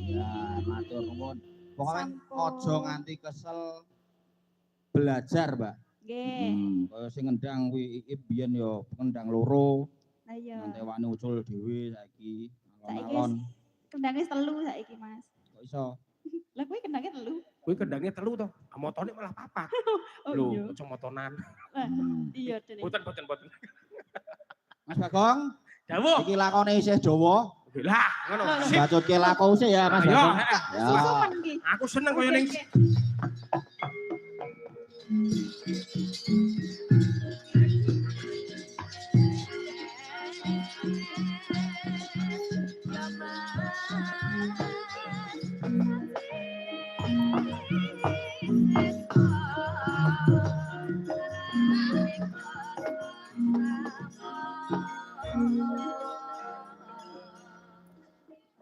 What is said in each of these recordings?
Ya, matur nuwun. Pokoke aja nganti kesel belajar, Mbak. Nggih. Kaya sing ngendang kuwi iki biyen ya ngendang loro. Lah iya. Nganti wani ucul dhewe saiki. Saiki Alon-alon. kendange telu saiki, Mas. Kok iso? Lah kuwi kendange telu. Kuwi kendangnya telu to. Motone malah papat. Oh Lho, iya. aja motonan. Lah, iya dene. Boten. Mas Bagong, Dawuh. iki lakone isih Jawa. Lah, ngono. Sip. Bacutke lakose ya, Mas Ayo, Bagong. heeh. Susumen iki. Aku seneng koyo ning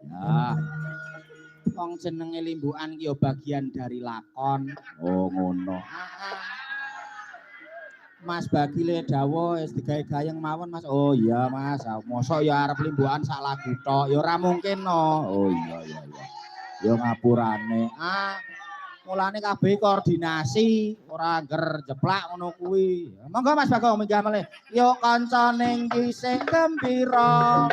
Ya. Wong jenenge limbukan ki ya bagian dari lakon. Oh, ngono. Mas Bagile dawuh wis digawe gayeng mawon, Mas. Oh iya, Mas. Mosok ya arep limbukan sak lagu tok. Ya ora mungkin no. Oh iya. Ya ngapurane. Mulane kabeh koordinasi, ora ngger jeplak ngono kuwi. Monggo Mas Bagong minggah melih. Yo kanca ning kisih gembira.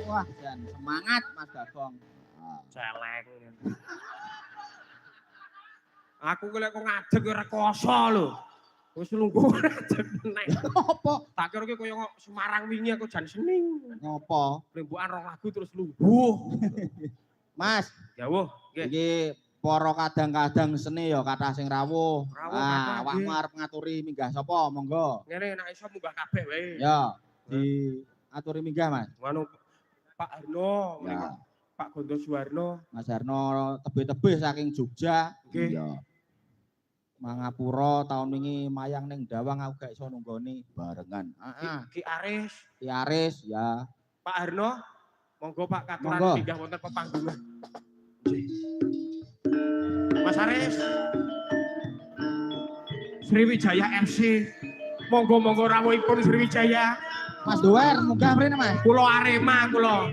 Wah, dan semangat Mas Bagong. celeng. Aku ki lek kok ngadeg ora koso lho. Wis lungguh ngadeg meneh. Apa? Tak kira ki koyo Semarang wingi aku jan sening. Ngopo? Lembukan 2 lagu terus lungguh. Mas, Dawuh, nggih. iki para kadang-kadang seni ya kathah sing rawuh. Rawuh kathah, Awakmu nggih. arep ngaturi minggah sapa? Monggo. Ngene nek iso munggah kabeh wae. Ya, diaturi minggah, Mas. Ngono Pak Harno, Ya, Pak Gondo Suwarno. Mas Harno tebih-tebih saking Jogja. Nggih. Iya. Mangapura tahun wingi mayang ning Dawang aku gak iso nunggoni barengan. Ki Aris, Ki Aris ya. Pak Harno, monggo Pak Katuran Monggo. minggah wonten pepanggungan. Mas Aris. Sriwijaya FC. Monggo rawuhipun Sriwijaya. Mas Duwer munggah mrene, Mas. Pulau Arema kula.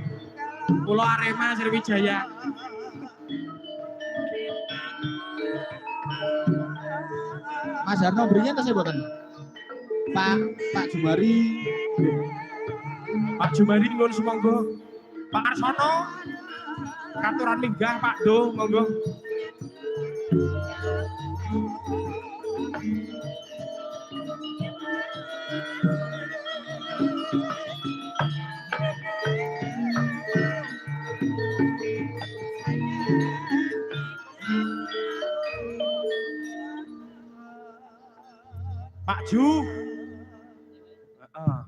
Pulau Arema Sriwijaya. Mas Harno berinya tasih boten. Pak Jumari. Pak Jumari nuwun sumangga. Pak Arsono. Katuran minggah Pak Do, monggo. Pak Ju. Heeh.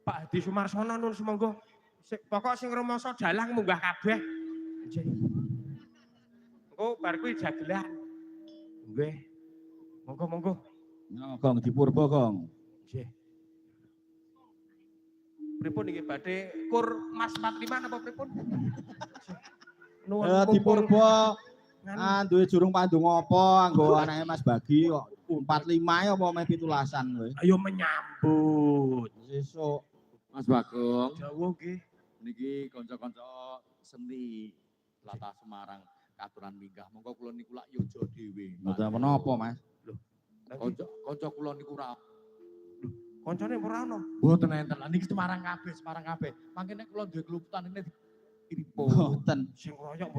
Pak Hadi Sumarsono nuwun sumangga. Pokok sing rumoso dalang munggah kabeh. Nggih. Engko bar kuwi jagelan. Nggih. Monggo. Gong dipurba, Gong. Nggih. Pripun iki badhe kur Mas 45 napa pripun? Nuwun Dipurba duwe jurung pandung apa anggo anake Mas Bagi kok 45 ya apa meh 17-an kowe. Ayo menyambut. Sesuk Mas Bagong, Dawuh nggih. niki kanca-kanca seni Latah Semarang katuran minggah. Monggo kula niku lak yojo dhewe. mboten menapa, Mas. Kanca kula niku ora Koncone ora ono. mboten enten. Lah niki Semarang kabeh. Mangke nek kula duwe keluputan ini dipun. Mboten. Sing royok